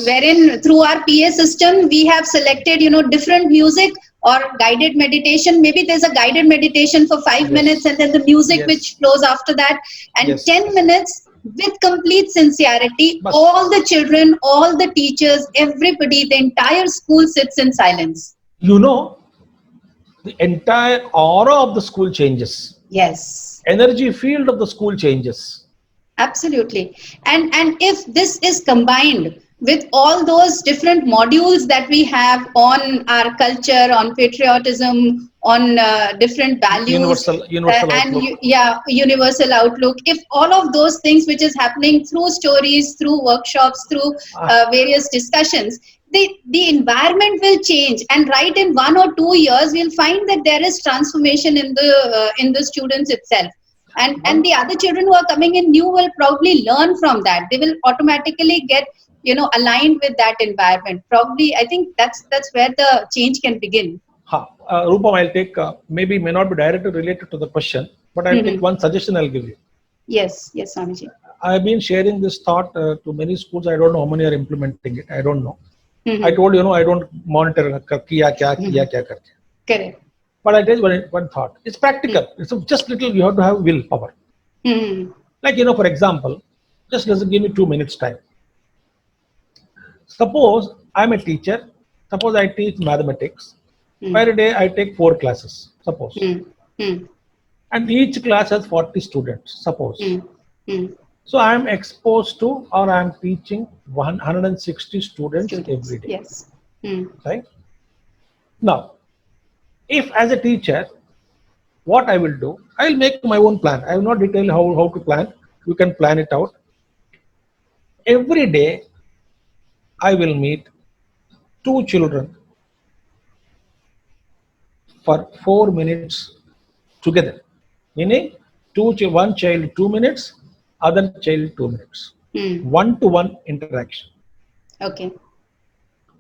wherein through our PA system, we have selected, different music or guided meditation. Maybe there's a guided meditation for 5 minutes and then the music which flows after that. And 10 minutes with complete sincerity, all the children, all the teachers, everybody, the entire school sits in silence. The entire aura of the school changes. Yes. Energy field of the school changes. Absolutely. And if this is combined with all those different modules that we have on our culture, on patriotism, on different values, universal and outlook. Universal outlook, if all of those things which is happening through stories, through workshops, through various discussions, the environment will change, and right in 1 or 2 years we'll find that there is transformation in the students itself, and the other children who are coming in new will probably learn from that. They will automatically get aligned with that environment. Probably, I think that's where the change can begin. Rupam, I'll take may not be directly related to the question, but I'll take one suggestion I'll give you. Yes, Swamiji. I've been sharing this thought to many schools. I don't know how many are implementing it. I don't know. I told I don't monitor kya. Correct. But I tell you one thought. It's practical. It's just little. You have to have willpower. Like for example, just give me 2 minutes time. Suppose I'm a teacher. Suppose I teach mathematics. Per day I take 4 classes. Suppose, and each class has 40 students. Suppose. So I am exposed to, or I am teaching 160 students every day. Yes. Right? Now, if as a teacher, what I will do, I will make my own plan. I will not detail how to plan. You can plan it out. Every day, I will meet 2 children for 4 minutes together. Meaning, one child 2 minutes, other child 2 minutes. One-to-one interaction. Okay.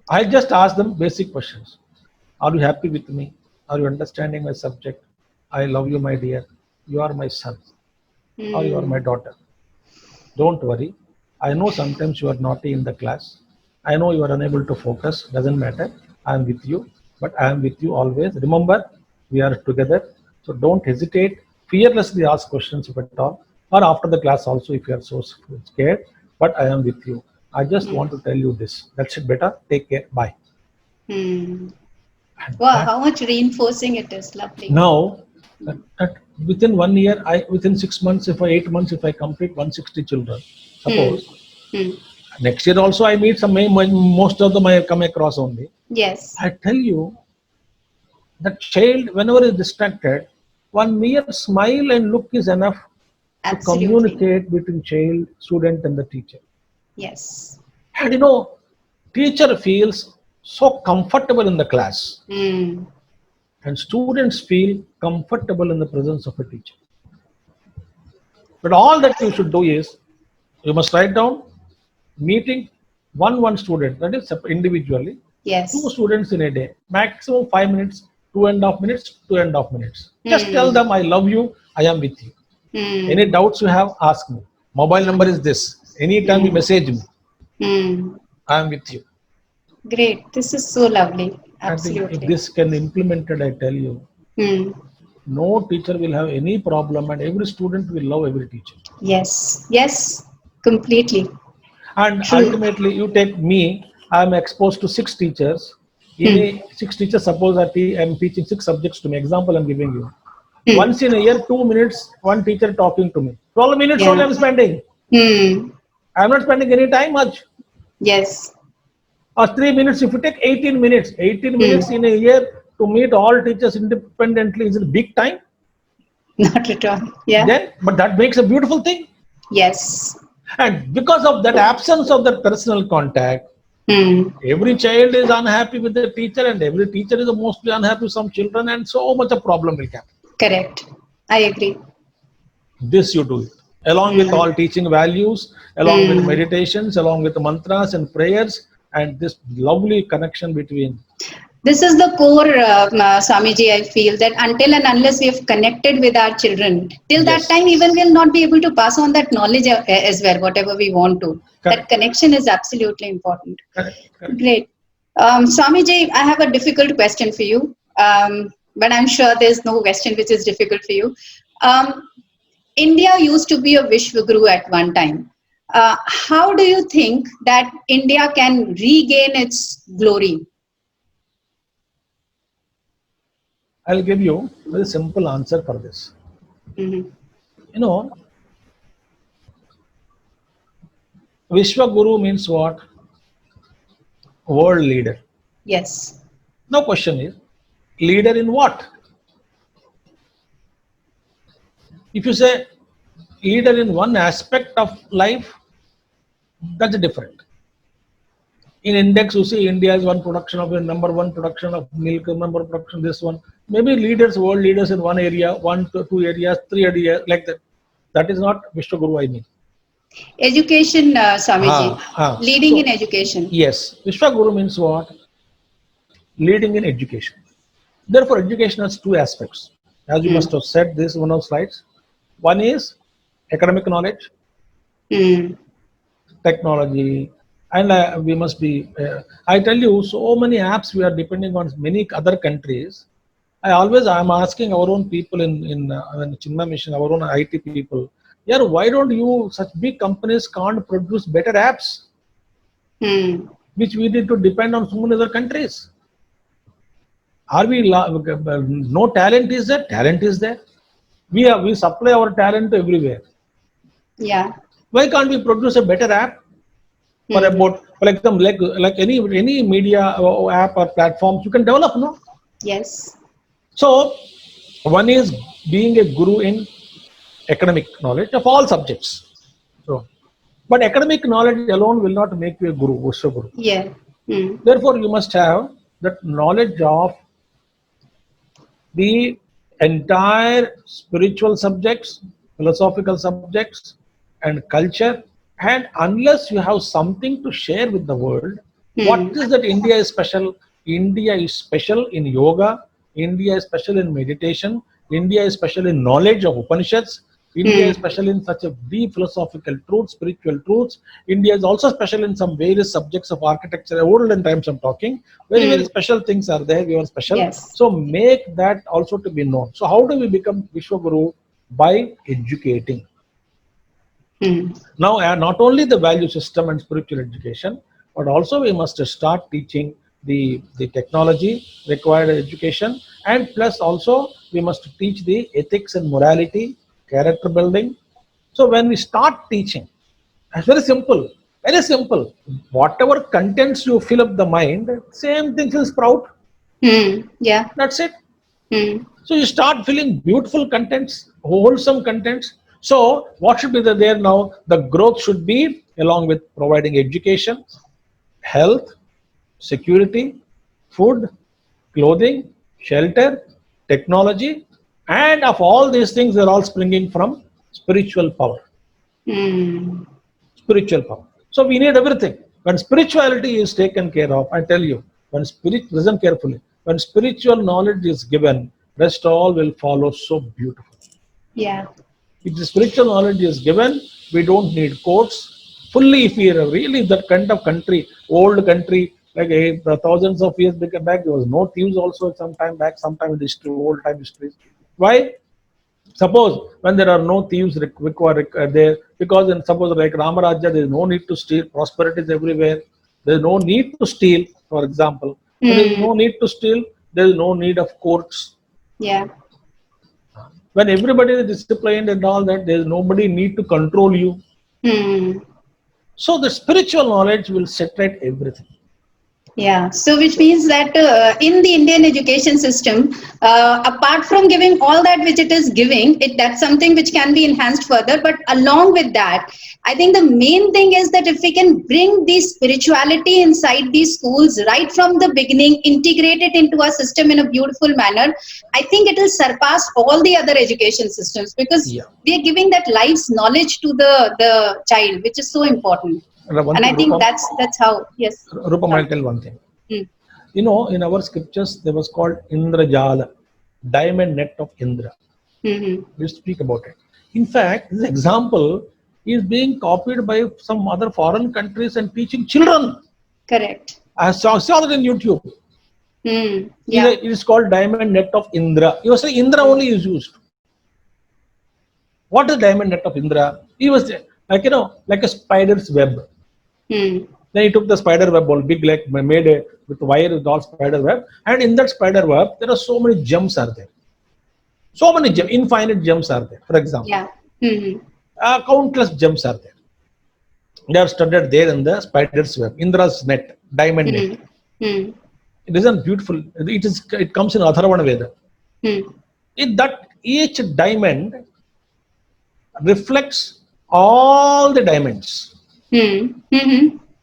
I just ask them basic questions. Are you happy with me? Are you understanding my subject? I love you, my dear. You are my son. Or you are my daughter. Don't worry. I know sometimes you are naughty in the class. I know you are unable to focus. Doesn't matter. I am with you. but I am with you always. Remember, we are together. So don't hesitate. Fearlessly ask questions if at all, or after the class also if you are so scared. But I am with you. I just want to tell you this. That's it, beta. Take care. Bye. Hmm. And Wow, that- how much reinforcing it is. Lovely. Now, within 1 year, within 6 months, 8 months, if I complete 160 children, suppose Hmm. next year also I meet most of them I come across only. Yes. I tell you, the child, whenever is distracted, one mere smile and look is enough to Absolutely. communicate between child, student, and the teacher. Yes. And teacher feels so comfortable in the class, Hmm. and students feel comfortable in the presence of a teacher. But all that you should do is, you must write down meeting one student, that is individually, 2 Yes. students in a day, maximum 5 minutes, 2.5 minutes, 2.5 minutes. Just tell them, I love you, I am with you. Hmm. Any doubts you have, ask me. Mobile number is this. Anytime you message me, Hmm. I am with you. Great. This is so lovely. I think if Absolutely. this can implemented, I tell you, Hmm. no teacher will have any problem, and every student will love every teacher. Yes. Yes. Completely. And True. ultimately, you take me, I am exposed to 6 teachers. In a 6 teachers, suppose I am teaching 6 subjects to me. Example, I am giving you. Once in a year, 2 minutes, one teacher talking to me. 12 minutes Yeah. only I am spending. Hmm. I am not spending any time much. Yes. Or 3 minutes, if you take 18 minutes, 18 minutes in a year to meet all teachers independently, is it big time? Not at all. Yeah. Then, but that makes a beautiful thing. Yes. And because of that absence of that personal contact, Hmm. every child is unhappy with the teacher, and every teacher is mostly unhappy with some children, and so much a problem will come. Correct. I agree. This you do it. Along with all teaching values, along with Hmm. meditations, along with mantras and prayers, and this lovely connection between. This is the core, Swamiji, I feel that until and unless we have connected with our children, till that Yes. time, even we'll not be able to pass on that knowledge as well, whatever we want to. That Correct. connection is absolutely important. Correct, correct. Great. Swamiji, I have a difficult question for you, but I'm sure there's no question which is difficult for you. India used to be a Vishwaguru at one time. How do you think that India can regain its glory? I'll give you a very simple answer for this. Mhm. Vishwaguru means what? World leader. Yes. Now question is, leader in what? If you say leader in one aspect of life, that's different. In index, you see India is one production of number one production of milk, number production this one. Maybe leaders, world leaders in one area, 1 to 2 areas, 3 areas, like that. That is not Vishwaguru, I mean. Education, Swamiji. Leading So, in education. yes, Vishwaguru means what? Leading in education. Therefore, education has 2 aspects. As you must have said, this is one of the slides. One is academic knowledge, technology, and we must be. I tell you, so many apps we are depending on many other countries. I am asking our own people in Chinmay Mission, our own IT people. Yeah, why don't you such big companies can't produce better apps, which we need to depend on so many other countries? Are we no talent is there? Talent is there. We supply our talent to everywhere. Yeah. Why can't we produce a better app for about, for example, like any media app or platforms you can develop, no? Yes. So one is being a guru in academic knowledge of all subjects. So, but academic knowledge alone will not make you a guru, Vishwaguru. Yeah. Therefore, you must have that knowledge of the entire spiritual subjects, philosophical subjects, and culture. And unless you have something to share with the world, what is that India is special? India is special in yoga, India is special in meditation, India is special in knowledge of Upanishads, India is special in such a deep philosophical truths, spiritual truths. India is also special in some various subjects of architecture. Olden times I'm talking. Very, very special things are there. We are special. Yes. So make that also to be known. So how do we become Vishwaguru? By educating. Now, not only the value system and spiritual education, but also we must start teaching the technology required education, and plus also we must teach the ethics and morality, character building. So when we start teaching, it's very simple, very simple. Whatever contents you fill up the mind, same things will sprout. Yeah. That's it. So you start filling beautiful contents, wholesome contents. So what should be there now? The growth should be along with providing education, health, security, food, clothing, shelter, technology, and of all these things, they're all springing from spiritual power. Spiritual power. So we need everything. When spirituality is taken care of, I tell you, listen carefully, when spiritual knowledge is given, rest all will follow so beautiful. Yeah. If the spiritual knowledge is given, we don't need courts. Fully, if we are really that kind of country, old country, like thousands of years back, there was no thieves also sometime back, sometime in the history, old time history. Why? Suppose when there are no thieves required there, because in suppose like Ramaraja, there is no need to steal, prosperity is everywhere. There is no need to steal, for example. When there is no need to steal, there is no need of courts. Yeah. When everybody is disciplined and all that, there is nobody need to control you. So the spiritual knowledge will separate everything. Yeah, so which means that in the Indian education system, apart from giving all that which it is giving, that's something which can be enhanced further. But along with that, I think the main thing is that if we can bring the spirituality inside these schools right from the beginning, integrate it into our system in a beautiful manner, I think it will surpass all the other education systems, because we are giving that life's knowledge to the child, which is so important. And I think that's how, yes. Rupam, I'll tell one thing. You know, in our scriptures, there was called Indrajala, diamond net of Indra. We speak about it. In fact, this example is being copied by some other foreign countries and teaching children. Correct. I saw it on YouTube. Yeah. It is called diamond net of Indra. You say Indra only is used. What is diamond net of Indra? He was like, you know, like a spider's web. Then he took the spider web, all big, like made with wire with all spider web, and in that spider web there are so many gems are there. So many gems, infinite gems are there. For example, countless gems are there. They are studded there in the spider's web, Indra's net, diamond net. It isn't beautiful. It comes in Atharvana Veda. That each diamond reflects all the diamonds.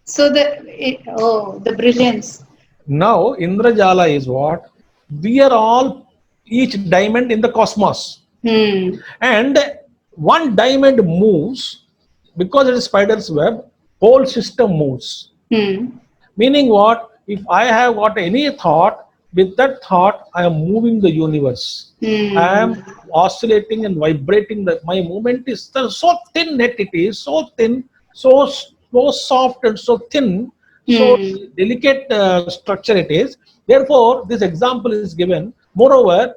So the brilliance. Now Indrajala is what? We are all each diamond in the cosmos. And one diamond moves because it is spider's web, whole system moves. Meaning what? If I have got any thought, with that thought I am moving the universe. I am oscillating and vibrating. My movement is so thin net, it is so thin, so soft and so thin, so delicate structure it is. Therefore, this example is given. Moreover,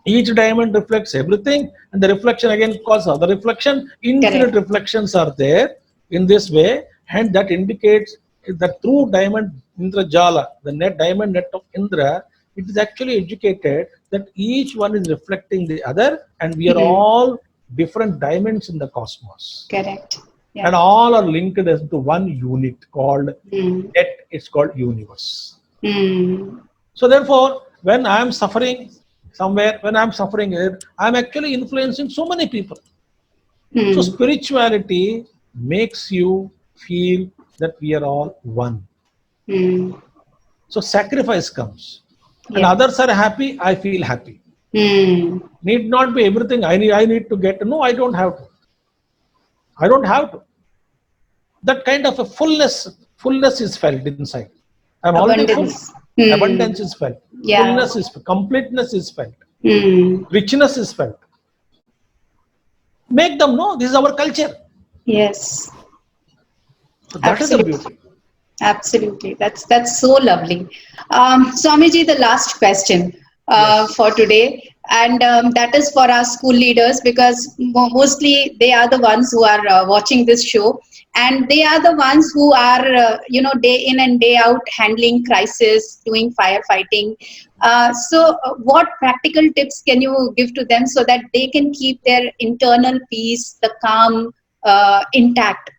each diamond reflects everything, and the reflection again causes other reflection. Infinite reflections are there in this way, and that indicates that through diamond Indrajala, the diamond net of Indra, it is actually educated that each one is reflecting the other, and we are all different diamonds in the cosmos. Correct. And all are linked as to one unit called net. It's called universe. So therefore, when I am suffering somewhere, when I am suffering here, I am actually influencing so many people. So spirituality makes you feel that we are all one. So sacrifice comes. And others are happy, I feel happy. Need not be everything I need to get. No, I don't have to. I don't have to. That kind of a fullness is felt inside. I'm already full. Abundance is felt. Fullness is completeness is felt. Richness is felt. Make them know this is our culture. Yes. So that is the Absolutely. beauty. Absolutely. That's so lovely. Swamiji, the last question Yes. for today, and that is for our school leaders, because mostly they are the ones who are watching this show, and they are the ones who are day in and day out handling crisis, doing firefighting. What practical tips can you give to them so that they can keep their internal peace, the calm, intact?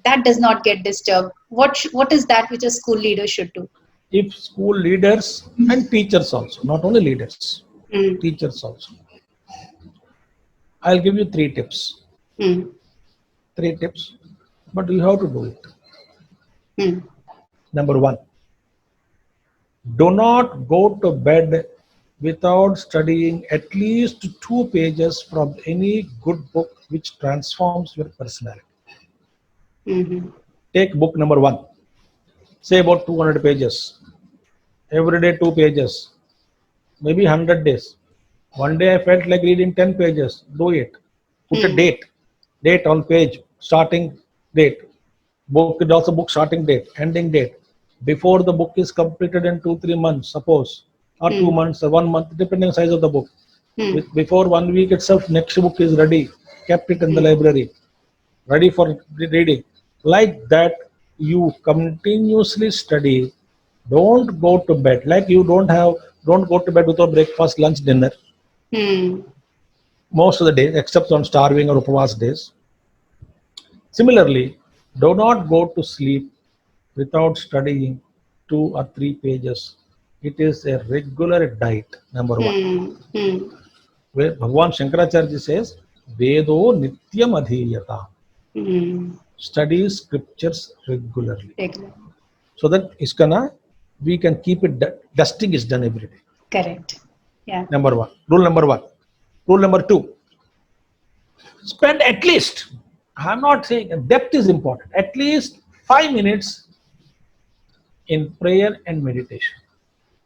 That does not get disturbed. What is that which a school leader should do? If school leaders and teachers also, not only leaders, Mm, teachers also, I'll give you three tips. mm, Three tips, but you have to do it. mm, Number one, do not go to bed without studying at least 2 pages from any good book which transforms your personality. mhm, Take book number one, say about 200 pages. Every day 2 pages, maybe 100 days. One day I felt like reading 10 pages. Do it. Put a mm, date on page, starting date. Book is also book starting date, ending date. Before the book is completed in 2-3 months, suppose, or mm, 2 months or 1 month, depending on the size of the book. mm, Before 1 week itself, next book is ready, kept it in the mm. library, ready for reading. Like that, you continuously study. Don't go to bed. Like you don't go to bed without breakfast, lunch, dinner. Mm, Most of the days, except on starving or upavas days. Similarly, do not go to sleep without studying 2 or 3 pages. It is a regular diet, number one. mm, mm, Where Bhagavan Shankaracharya says, Vedo Nityam Adhiyata. mm. Study scriptures regularly. Regular. So that iskana, we can keep it, dusting is done every day. Correct. Yeah. Number one. Rule number one. Rule number two. Spend at least, I'm not saying depth is important, at least 5 minutes in prayer and meditation.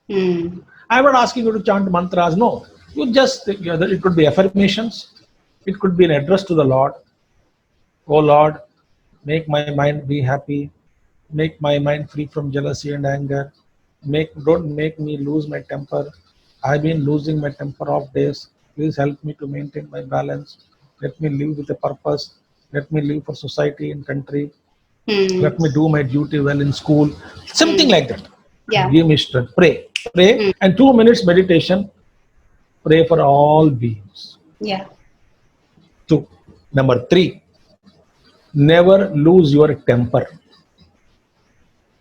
Mm, I'm not asking you to chant mantras, no. It could be affirmations, it could be an address to the Lord. Oh Lord, make my mind be happy, make my mind free from jealousy and anger, don't make me lose my temper. I've been losing my temper of days. Please help me to maintain my balance. Let me live with a purpose. Let me live for society and country. mm, Let me do my duty well in school. Something mm. like that. Yeah. Give me strength. Pray. Mm, And 2 minutes meditation. Pray for all beings. yeah. Two. Number three. Never lose your temper.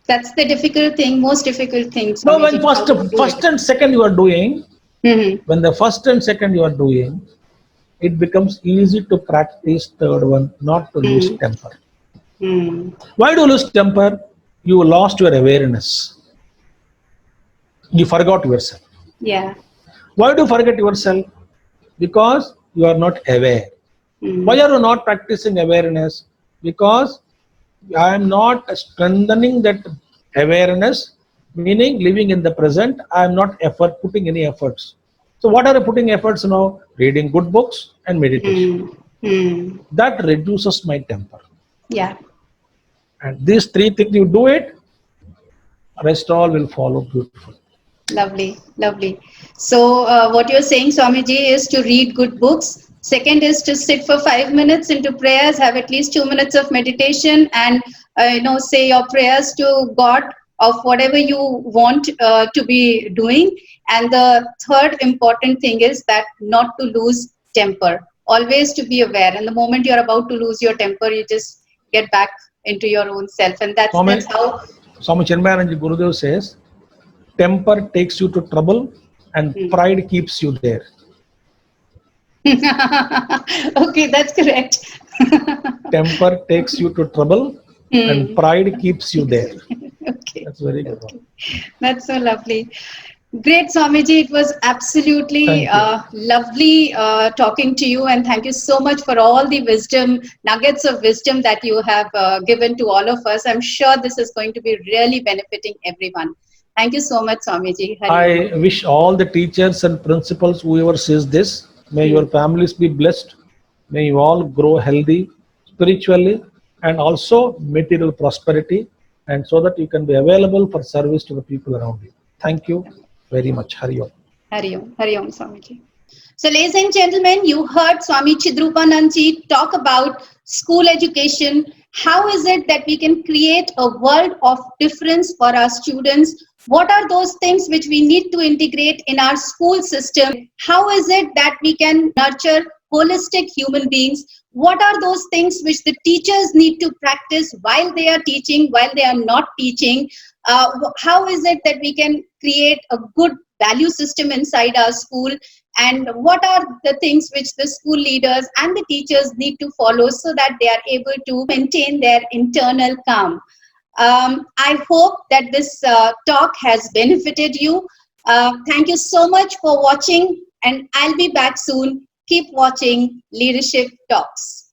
That's the difficult thing, most difficult thing, No, when Swamiji, how to do first it. and second you are doing, Mhm, when the first and second you are doing, it becomes easy to practice third one, not to lose mm, temper. mm. Why do you lose temper? You lost your awareness. You forgot yourself. Yeah. Why do you forget yourself? Because you are not aware. Why Mm, are you not practicing awareness? Because I am not strengthening that awareness, meaning living in the present. I am not putting any efforts. So what are you putting efforts now? Reading good books and meditation. mm, mm. That reduces my temper. Yeah. And these three things you do it, rest all will follow beautiful. Lovely, lovely. So, what you're saying, Swamiji, is to read good books. Second is to sit for 5 minutes into prayers, have at least 2 minutes of meditation, and say your prayers to God of whatever you want to be doing. And the third important thing is that not to lose temper. Always to be aware. And the moment you're about to lose your temper, you just get back into your own self, and that's how. Swami Chinmayananda Gurudev says, temper takes you to trouble and Hmm. pride keeps you there. Okay, that's correct. Temper takes you to trouble and Hmm. pride keeps you there. Okay, That's very good. okay. That's so lovely. Great, Swamiji. It was absolutely Thank you. lovely talking to you, and thank you so much for all the wisdom, nuggets of wisdom that you have given to all of us. I'm sure this is going to be really benefiting everyone. Thank you so much, Swamiji. Hari Om. I wish all the teachers and principals, whoever says this, may Hmm. your families be blessed. May you all grow healthy spiritually and also material prosperity, and so that you can be available for service to the people around you. Thank you very much. Hari Om. Hari Om, Swamiji. So, ladies and gentlemen, you heard Swami Chidrupanandji talk about school education. How is it that we can create a world of difference for our students? What are those things which we need to integrate in our school system? How is it that we can nurture holistic human beings? What are those things which the teachers need to practice while they are teaching, while they are not teaching? How is it that we can create a good value system inside our school? And what are the things which the school leaders and the teachers need to follow so that they are able to maintain their internal calm? I hope that this talk has benefited you. Thank you so much for watching, and I'll be back soon. Keep watching Leadership Talks.